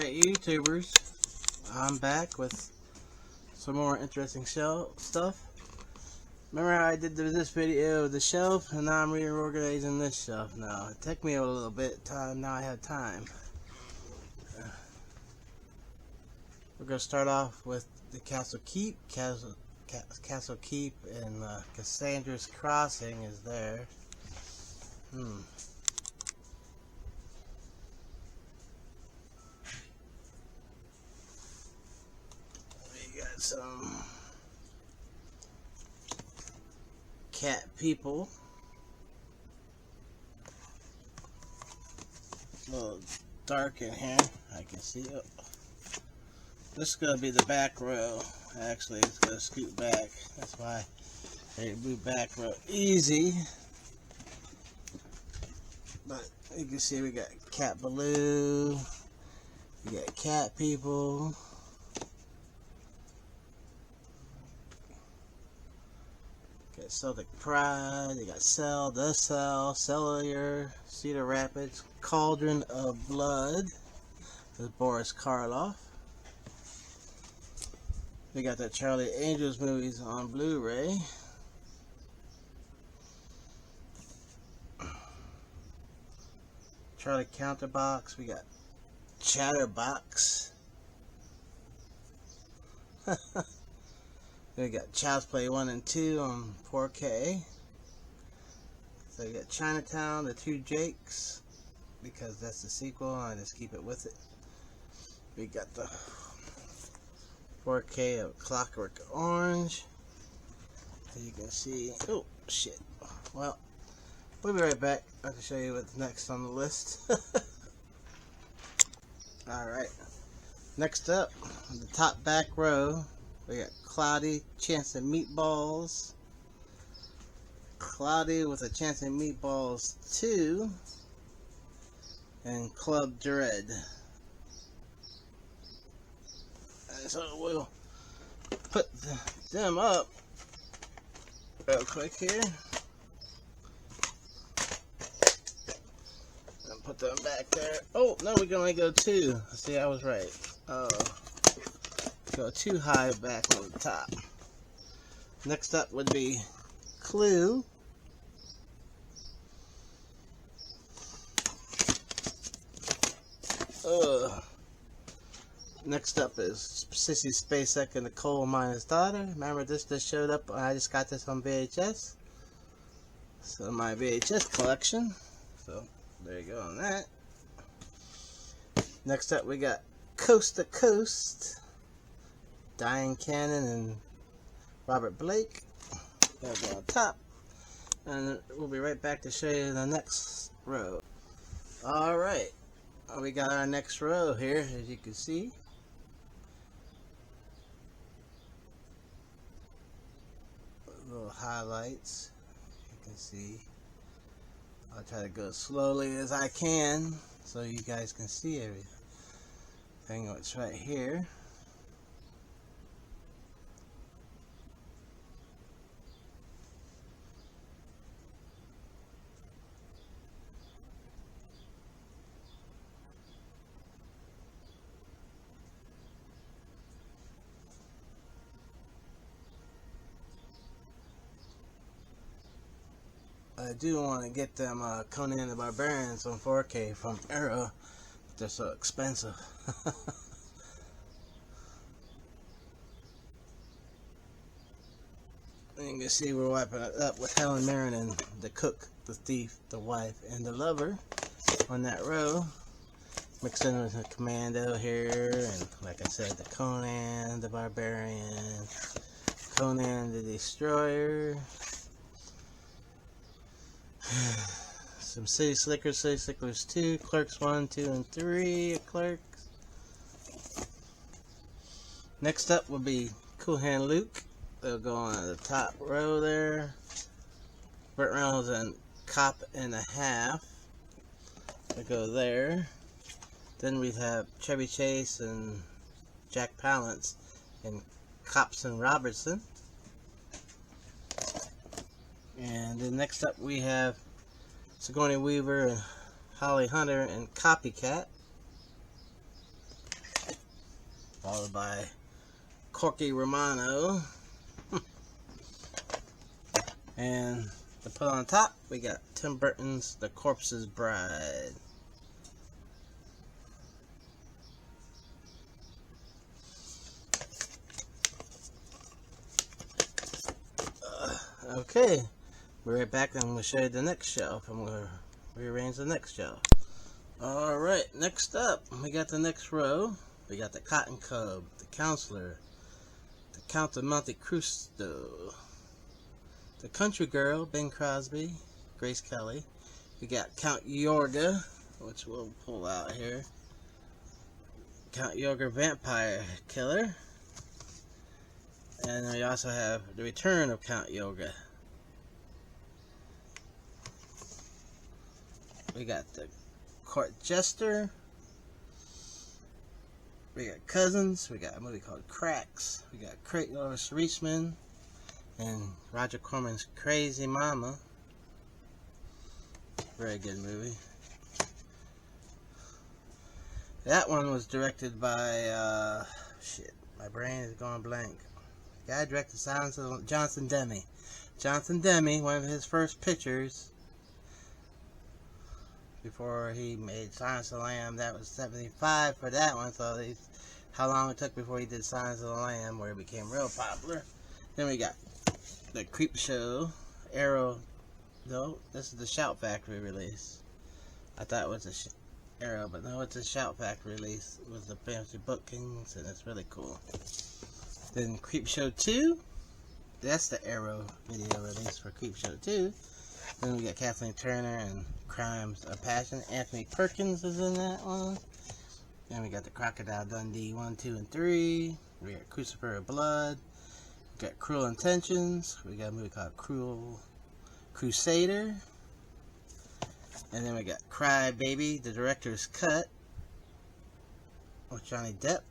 Alright, YouTubers, I'm back with some more interesting shelf stuff. Remember how I did this video of the shelf, and now I'm reorganizing this shelf now. It took me a little bit of time, now I have time. We're going to start off with the Castle Keep. Castle Keep and Cassandra's Crossing is there. We got some cat people. A little dark in here, I can see it. This is going to be the back row. Actually, it's going to scoot back. That's why they move back real easy. But you can see we got Cat Baloo. We got cat people. Got Celtic Pride. You got Cell, The Cell, Cellular, Cedar Rapids, Cauldron of Blood. This is Boris Karloff. We got the Charlie Angels movies on Blu-ray. Charlie Counterbox. We got Chatterbox. We got Child's Play 1 and 2 on 4K. So we got Chinatown, The Two Jakes, because that's the sequel. I just keep it with it. We got the 4K of Clockwork Orange. As you can see, oh shit. Well, we'll be right back. I can show you what's next on the list. Alright, next up, on the top back row, we got Cloudy, Chance of Meatballs. Cloudy with a Chance of Meatballs 2. And Club Dread. So we'll put them up real quick here and put them back there. Oh no, we can only go 2. See, I was right. Oh, go too high back on the top. Next up would be Clue. Next up is Sissy Spacek and the Coal Miner's Daughter. Remember this just showed up. I just got this on VHS. So my VHS collection. So there you go on that. Next up we got Coast to Coast. Diane Cannon and Robert Blake. That'll go on top. And we'll be right back to show you the next row. Alright. We got our next row here, as you can see. Little highlights, you can see. I'll try to go as slowly as I can so you guys can see everything that's right here. I do want to get them Conan the Barbarians on 4K from Arrow, but they're so expensive. And you can see we're wiping it up with Helen Mirren and the cook, the thief, the wife, and the lover on that row. Mixed in with the Commando here, and like I said, the Conan the Barbarian, Conan the Destroyer. Some City Slickers 2, Clerks 1, 2, and 3, Clerks. Next up will be Cool Hand Luke. They'll go on the top row there. Burt Reynolds and Cop and a Half. They'll go there. Then we have Chevy Chase and Jack Palance and Cops and Robertson. And then next up we have Sigourney Weaver and Holly Hunter and Copycat. followed by Corky Romano. And to put on top, we got Tim Burton's The Corpse's Bride. Okay, we're right back and we'll show you the next shelf, and we'll rearrange the next shelf. Alright, next up, we got the next row. We got the Cotton Cub, the Counselor, the Count of Monte Cristo, the Country Girl, Bing Crosby, Grace Kelly. We got Count Yorga, which we'll pull out here. Count Yorga, Vampire Killer. And we also have the Return of Count Yorga. We got the Court Jester. We got Cousins. We got a movie called Cracks. We got Craig-Loris Reachman and Roger Corman's Crazy Mama. Very good movie. That one was directed by shit, my brain is going blank. The guy directed Silence of Jonathan Demme. Jonathan Demme, one of his first pictures before he made Silence of the Lamb. That was 75 for that one, so how long it took before he did Silence of the Lamb, where it became real popular. Then we got the Creep Show, Arrow. No, this is the Shout Factory release. I thought it was a Arrow, but no, it's a Shout Factory release with the Fantasy Book Kings, and it's really cool. Then Creep Show 2, that's the Arrow video release for Creep Show 2. Then we got Kathleen Turner and Crimes of Passion. Anthony Perkins is in that one. Then we got the Crocodile Dundee 1, 2, and 3. We got Crucifer of Blood. We got Cruel Intentions. We got a movie called Crusader. And then we got Cry Baby, the director's cut with Johnny Depp.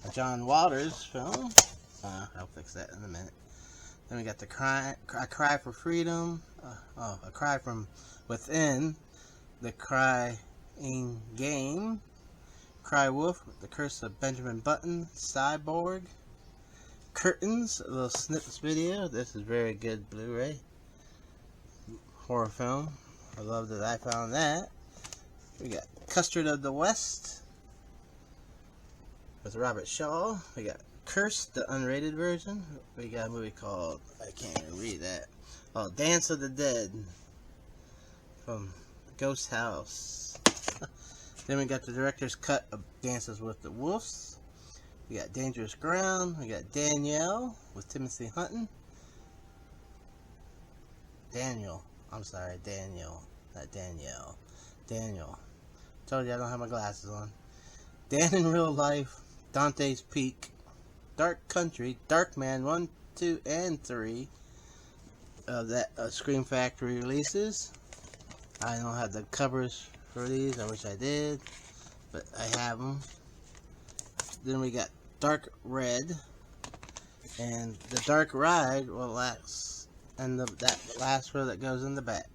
A John Waters film. I'll fix that in a minute. Then we got the A Cry for Freedom. A Cry from Within. The Crying Game. Cry Wolf, The Curse of Benjamin Button. Cyborg. Curtains, a little snippets video. This is very good Blu-ray. Horror film. I love that I found that. We got Custard of the West with Robert Shaw. We got Cursed, the unrated version. We got a movie called, I can't even read that. Oh, Dance of the Dead from Ghost House. Then we got the director's cut of Dances with the Wolves. We got Dangerous Ground. We got Danielle with Timothy Hutton. Daniel, not Danielle. Daniel. Told you I don't have my glasses on. Dan in Real Life. Dante's Peak. Dark Country. Darkman 1, 2, and 3. That Scream Factory releases. I don't have the covers for these. I wish I did, but I have them. Then we got Dark Red, and the Dark Ride will last, and that last row that goes in the back.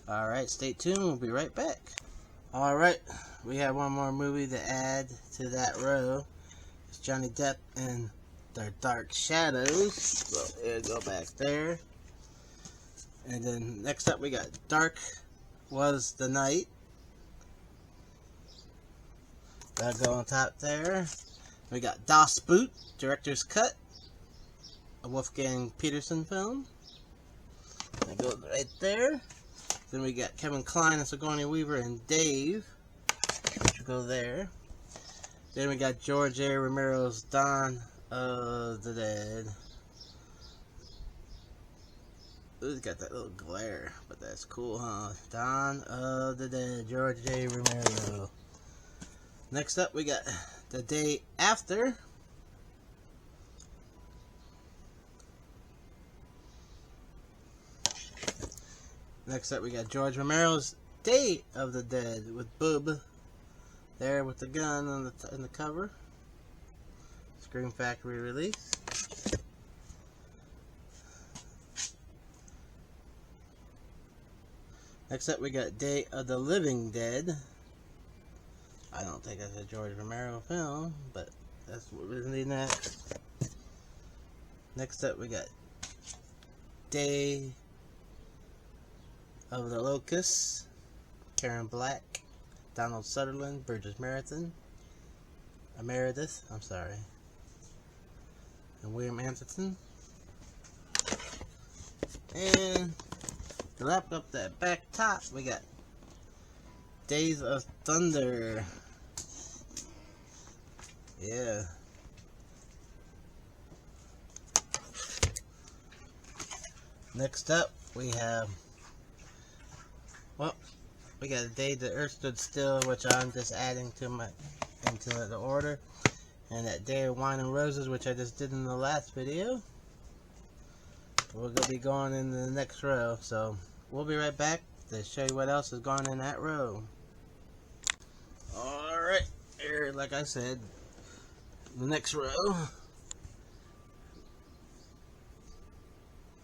Alright, stay tuned, we'll be right back. Alright, we have one more movie to add to that row. It's Johnny Depp and The Dark Shadows. So it'll go back there. And then next up we got Dark Was the Night. That'll go on top there. We got Das Boot, director's cut, a Wolfgang Peterson film. That goes right there. Then we got Kevin Kline and Sigourney Weaver and Dave, which will go there. Then we got George A. Romero's Dawn of the Dead. Ooh, it's got that little glare, but that's cool, huh? Dawn of the Dead, George A. Romero. Next up, we got The Day After. Next up, we got George Romero's Day of the Dead with Boob there with the gun on in the cover. Scream Factory release. Next up, we got Day of the Living Dead. I don't think that's a George Romero film, but that's what we're gonna do next. Next up, we got Day of the Locusts, Karen Black, Donald Sutherland, Burgess Meredith, I'm sorry, and William Anderson. And to wrap up that back top, we got Days of Thunder. Yeah. Next up, we have, well, we got A Day the Earth Stood Still, which I'm just adding to into the order, and that Day of Wine and Roses, which I just did in the last video. We're gonna be going in the next row, so we'll be right back to show you what else is going in that row. All right, here, like I said, the next row.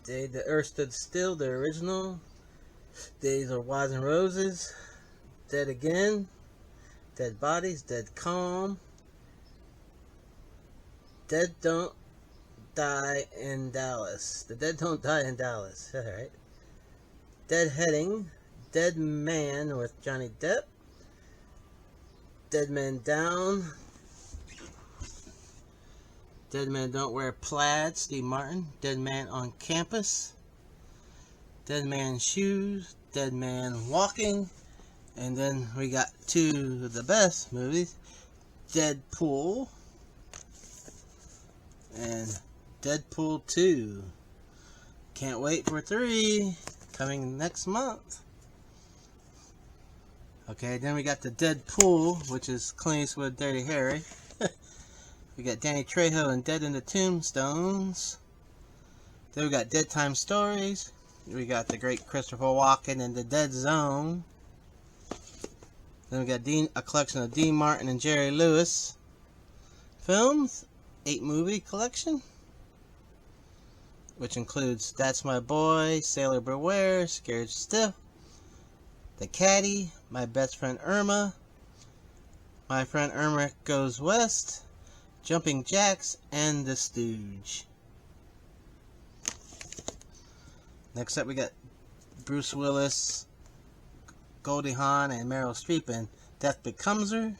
Day the Earth Stood Still, the original. Days of Wine and Roses. Dead Again. Dead Bodies. Dead Calm. Dead Don't Die in Dallas. The Dead Don't Die in Dallas. Alright. Dead Heading. Dead Man with Johnny Depp. Dead Man Down. Dead Man Don't Wear Plaid, Steve Martin. Dead Man on Campus. Dead Man Shoes. Dead Man Walking. And then we got two of the best movies. Deadpool. And Deadpool 2. Can't wait for 3. Coming next month. Okay, then we got the Deadpool, which is Clint Eastwood, Dirty Harry. We got Danny Trejo and Dead in the Tombstones. Then we got Dead Time Stories. We got the great Christopher Walken and The Dead Zone. Then we got a collection of Dean Martin and Jerry Lewis films. 8-movie collection. Which includes That's My Boy, Sailor Beware, Scared Stiff, The Caddy, My Best Friend Irma, My Friend Irma Goes West, Jumping Jacks, and The Stooge. Next up, we got Bruce Willis, Goldie Hawn, and Meryl Streep in Death Becomes Her.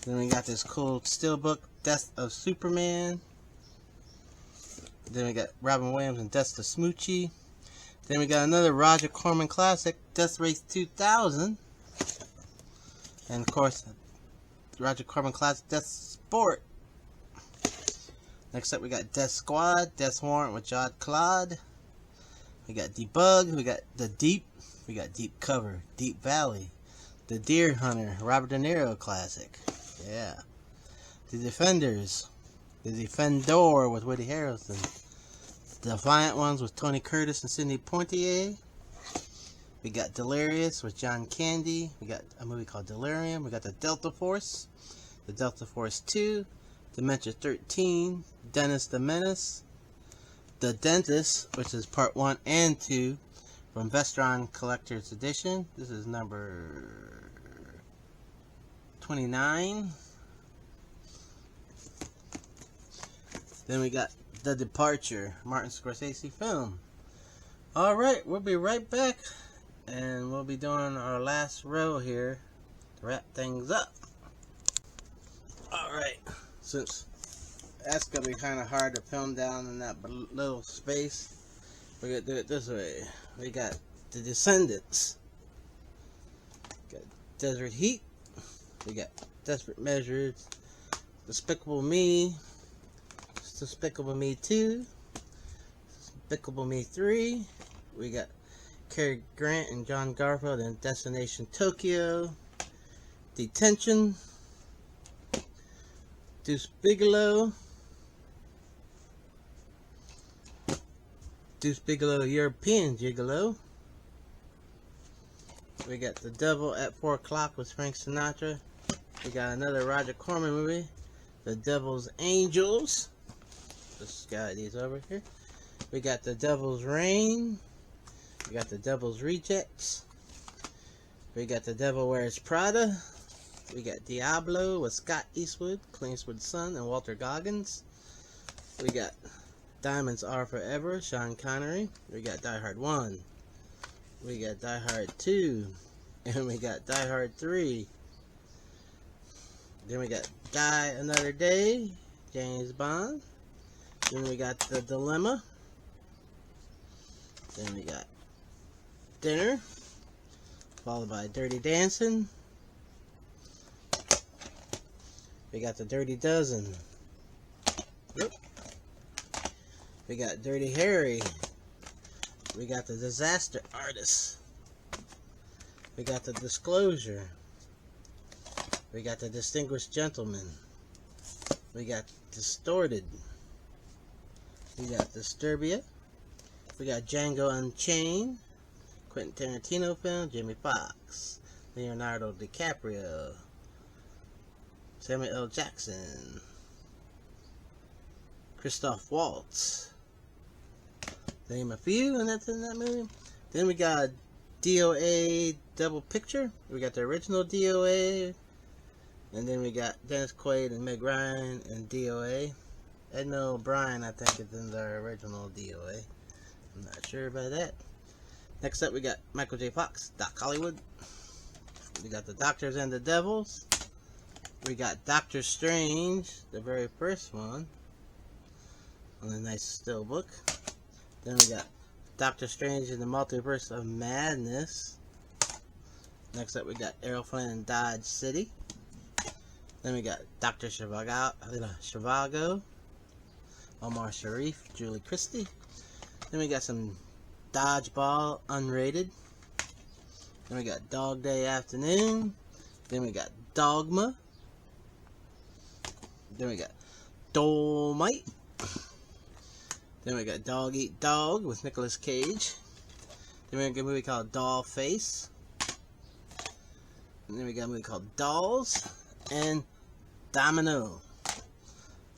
Then we got this cool steelbook, Death of Superman. Then we got Robin Williams and Death to Smoochie. Then we got another Roger Corman classic, Death Race 2000. And of course, Roger Corman classic, Death Sport. Next up, we got Death Squad, Death Warrant with Jod Claude. We got Debug, we got The Deep, we got Deep Cover, Deep Valley, The Deer Hunter, Robert De Niro classic. Yeah. The Defenders, The Defendor with Woody Harrelson. The Defiant Ones with Tony Curtis and Sidney Poitier. We got Delirious with John Candy. We got a movie called Delirium. We got the Delta Force, the Delta Force 2, Dementia 13, Dennis the Menace, The Dentist, which is part 1 and 2 from Vestron Collector's Edition. This is number 29. Then we got The Departure, Martin Scorsese film. Alright, we'll be right back. And we'll be doing our last row here to wrap things up. Alright, since that's going to be kind of hard to film down in that little space, we're going to do it this way. We got The Descendants. Got Desert Heat. We got Desperate Measures. Despicable Me. Despicable Me 2. Despicable Me 3. We got Cary Grant and John Garfield in Destination Tokyo. Detention. Deuce Bigalow. Deuce Bigalow European Gigolo. We got The Devil at 4 O'Clock with Frank Sinatra. We got another Roger Corman movie, The Devil's Angels. Just got these over here. We got The Devil's Reign. We got The Devil's Rejects. We got The Devil Wears Prada. We got Diablo with Scott Eastwood, Clint Eastwood's son, and Walter Goggins. We got Diamonds Are Forever, Sean Connery. We got Die Hard 1. We got Die Hard 2. And we got Die Hard 3. Then we got Die Another Day, James Bond. Then we got The Dilemma. Then we got Dinner, followed by Dirty Dancing. We got The Dirty Dozen. Yep. We got Dirty Harry. We got The Disaster Artist. We got The Disclosure. We got The Distinguished Gentleman. We got Distorted. We got Disturbia. We got Django Unchained. Quentin Tarantino film. Jamie Foxx. Leonardo DiCaprio. Samuel L. Jackson. Christoph Waltz. Name a few, and that's in that movie. Then we got DOA Double Picture. We got the original DOA. And then we got Dennis Quaid and Meg Ryan in DOA. Edna O'Brien, I think, is in the original DOA. I'm not sure about that. Next up, we got Michael J. Fox, Doc Hollywood. We got The Doctors and the Devils. We got Doctor Strange, the very first one, on a nice still book. Then we got Doctor Strange in the Multiverse of Madness. Next up, we got Errol Flynn in Dodge City. Then we got Dr. Zhivago, Omar Sharif, Julie Christie. Then we got some Dodgeball Unrated. Then we got Dog Day Afternoon. Then we got Dogma. Then we got Dolomite. Then we got Dog Eat Dog with Nicolas Cage. Then we got a movie called Doll Face. And then we got a movie called Dolls. And Domino.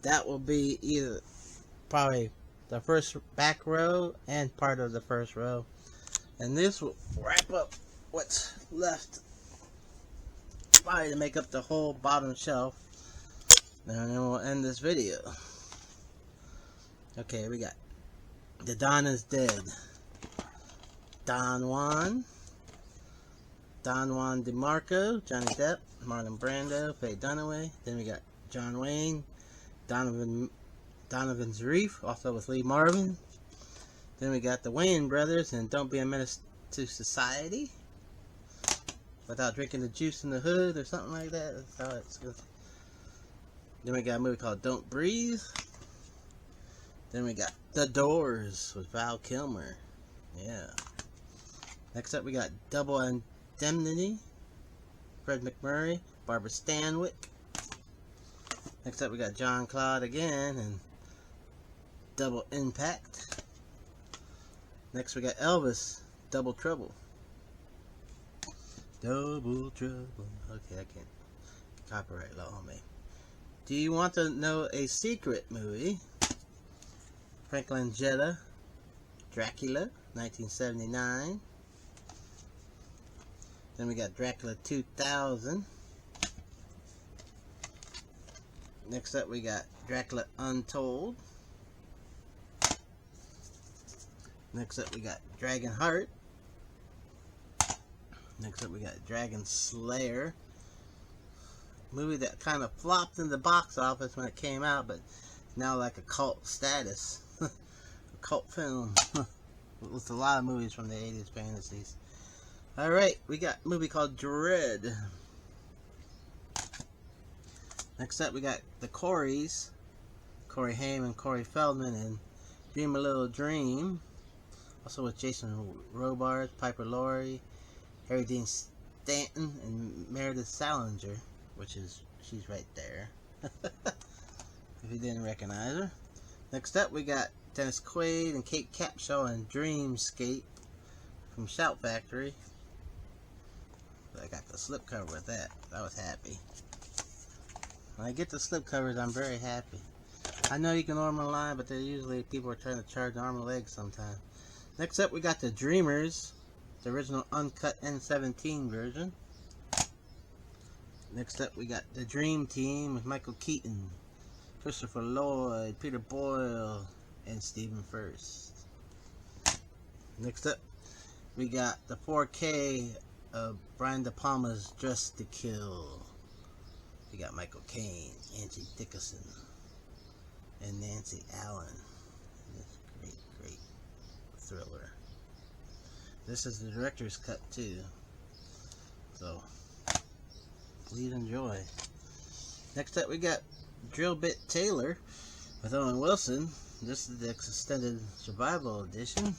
That will be either probably the first back row and part of the first row. And this will wrap up what's left, probably to make up the whole bottom shelf. And then we'll end this video. Okay, we got The Don is Dead. Don Juan DeMarco, Johnny Depp, Marlon Brando, Faye Dunaway. Then we got John Wayne, Donovan's Reef, also with Lee Marvin. Then we got the Wayne brothers and Don't Be a Menace to Society. Without Drinking the Juice in the Hood or something like that. That's how it's good. Then we got a movie called Don't Breathe. Then we got The Doors with Val Kilmer. Yeah. Next up we got Double Indemnity. Fred McMurray, Barbara Stanwyck. Next up we got John Claude again and Double Impact. Next we got Elvis, Double Trouble. Double Trouble. Okay, I can't. Copyright law on me. Do you want to know a secret movie? Frank Langella, Dracula, 1979. Then we got Dracula 2000. Next up we got Dracula Untold. Next up we got Dragon Heart. Next up we got Dragon Slayer. Movie that kind of flopped in the box office when it came out, but now like a cult status. A cult film. With a lot of movies from the 80s fantasies. Alright, we got a movie called Dread. Next up we got the Coreys. Corey Haim and Corey Feldman and Dream a Little Dream. Also with Jason Robards, Piper Laurie, Harry Dean Stanton, and Meredith Salinger, which is, she's right there. If you didn't recognize her. Next up we got Dennis Quaid and Kate Capshaw and Dreamscape from Shout Factory. I got the slipcover with that. I was happy. When I get the slipcovers, I'm very happy. I know you can order them online, but they're usually people are trying to charge arm and legs sometimes. Next up, we got the Dreamers, the original uncut N17 version. Next up, we got The Dream Team with Michael Keaton, Christopher Lloyd, Peter Boyle, and Stephen Furst. Next up, we got the 4K of Brian De Palma's Dressed to Kill. We got Michael Caine, Angie Dickinson, and Nancy Allen. This great thriller. This is the director's cut too, so please enjoy. Next up, we got Drill Bit Taylor with Owen Wilson. This is the extended survival edition.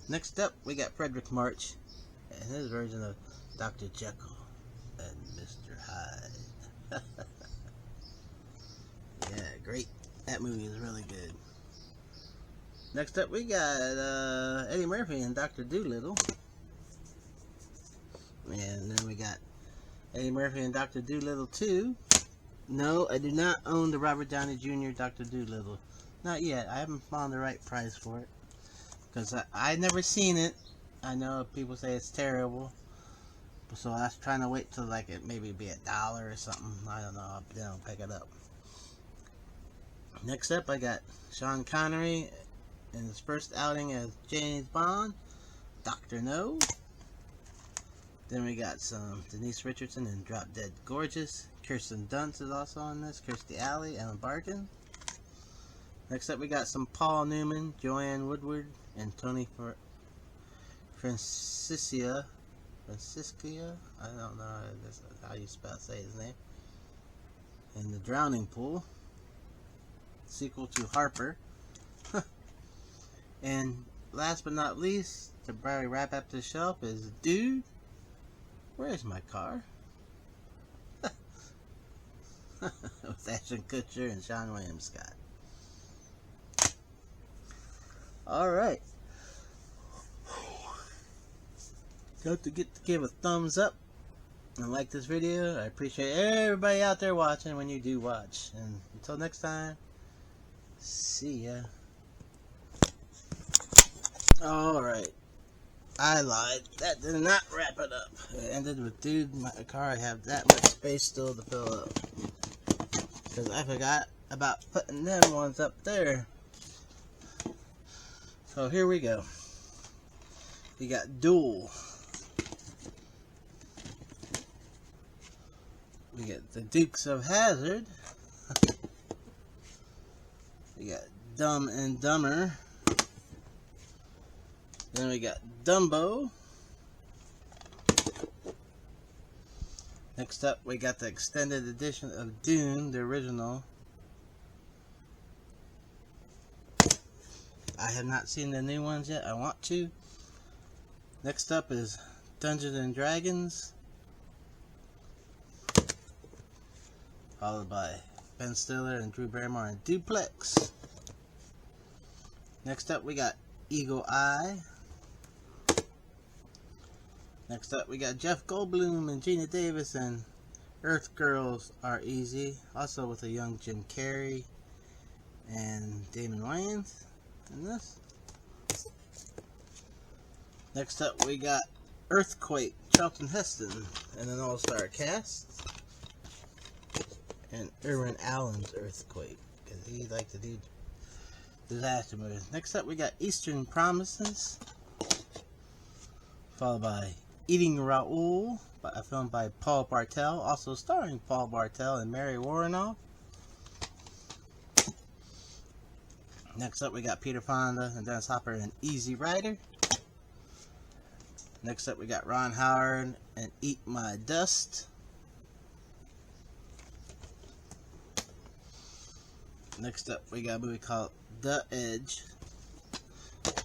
Next up, we got Frederick March and his version of Dr. Jekyll and Mr. Hyde. Yeah, great. That movie is really good. Next up, we got Eddie Murphy and Dr. Dolittle. And then we got Eddie Murphy and Dr. Dolittle 2. No, I do not own the Robert Downey Jr. Dr. Dolittle. Not yet. I haven't found the right price for it. Because I never seen it. I know people say it's terrible. So I was trying to wait till like it maybe be $1 or something. I don't know. Then I'll pick it up. Next up, I got Sean Connery in his first outing as James Bond, Dr. No. Then we got some Denise Richardson in Drop Dead Gorgeous. Kirsten Dunst is also on this. Kirstie Alley, Ellen Barkin. Next up, we got some Paul Newman, Joanne Woodward, and Tony Franciscia. I don't know how you say his name. In The Drowning Pool. Sequel to Harper. And last but not least, to probably wrap up the shelf is Dude, Where's My Car? With Ashton Kutcher and Sean William Scott. Alright. Don't forget to give a thumbs up and like this video. I appreciate everybody out there watching when you do watch. And until next time, see ya. Alright. I lied. That did not wrap it up. It ended with Dude, My Car. I have that much space still to fill up. Because I forgot about putting them ones up there. So here we go. We got Duel. We got the Dukes of Hazzard. We got Dumb and Dumber. Then we got Dumbo. Next up, we got the extended edition of Dune, the original. I have not seen the new ones yet. I want to. Next up is Dungeons and Dragons. Followed by Ben Stiller and Drew Barrymore in Duplex. Next up, we got Eagle Eye. Next up, we got Jeff Goldblum and Gina Davis and Earth Girls Are Easy. Also with a young Jim Carrey and Damon Wayans in this. Next up, we got Earthquake, Charlton Heston and an all-star cast. And Irwin Allen's Earthquake, because he liked to do disaster movies. Next up, we got Eastern Promises, followed by Eating Raoul, a film by Paul Bartel, also starring Paul Bartel and Mary Woronov. Next up, we got Peter Fonda and Dennis Hopper in Easy Rider. Next up, we got Ron Howard and Eat My Dust. Next up, we got a movie called The Edge.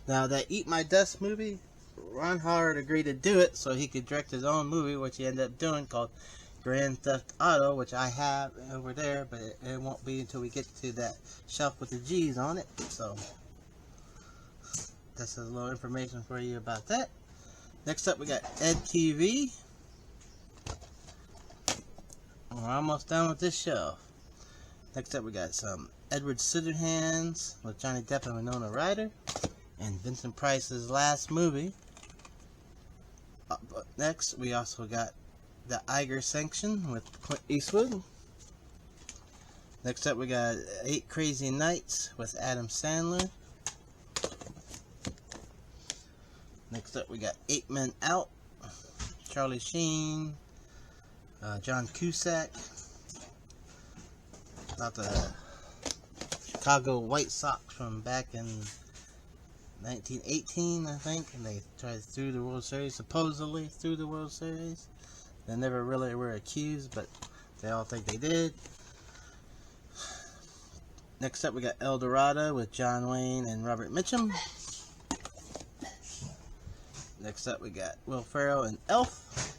Now, that Eat My Dust movie, Ron Howard agreed to do it so he could direct his own movie, which he ended up doing, called Grand Theft Auto, which I have over there, but it won't be until we get to that shelf with the G's on it. So, that's a little information for you about that. Next up, we got Ed TV. We're almost done with this shelf. Next up, we got some Edward Scissorhands with Johnny Depp and Winona Ryder, and Vincent Price's last movie. But next, we also got The Iger Sanction with Clint Eastwood. Next up we got 8 Crazy Nights with Adam Sandler. Next up we got 8 Men Out, Charlie Sheen, John Cusack, about the Chicago White Sox from back in 1918, I think, and they tried through the World Series, supposedly through the World Series. They never really were accused, but they all think they did. Next up we got El Dorado with John Wayne and Robert Mitchum. Next up we got Will Ferrell and Elf.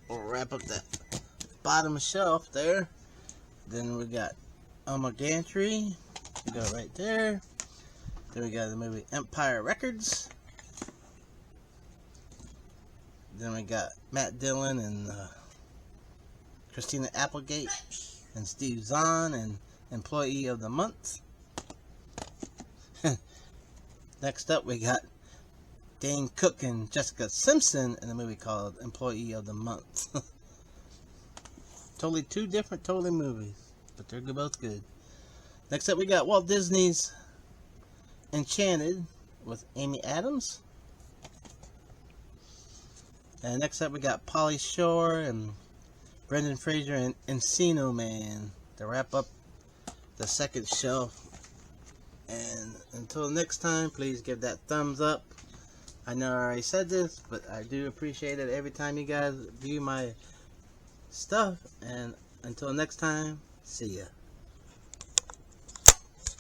We'll wrap up that bottom shelf there. Then we got Elmer Gantry. We go right there. Then we got the movie Empire Records. Then we got Matt Dillon and Christina Applegate and Steve Zahn and Employee of the Month. Next up we got Dane Cook and Jessica Simpson in a movie called Employee of the Month. Totally two different movies, but they're both good. Next up we got Walt Disney's Enchanted with Amy Adams. And next up we got Pauly Shore and Brendan Fraser and Encino Man to wrap up the second shelf. And until next time, please give that thumbs up. I know I already said this, but I do appreciate it every time you guys view my stuff. And until next time, see ya.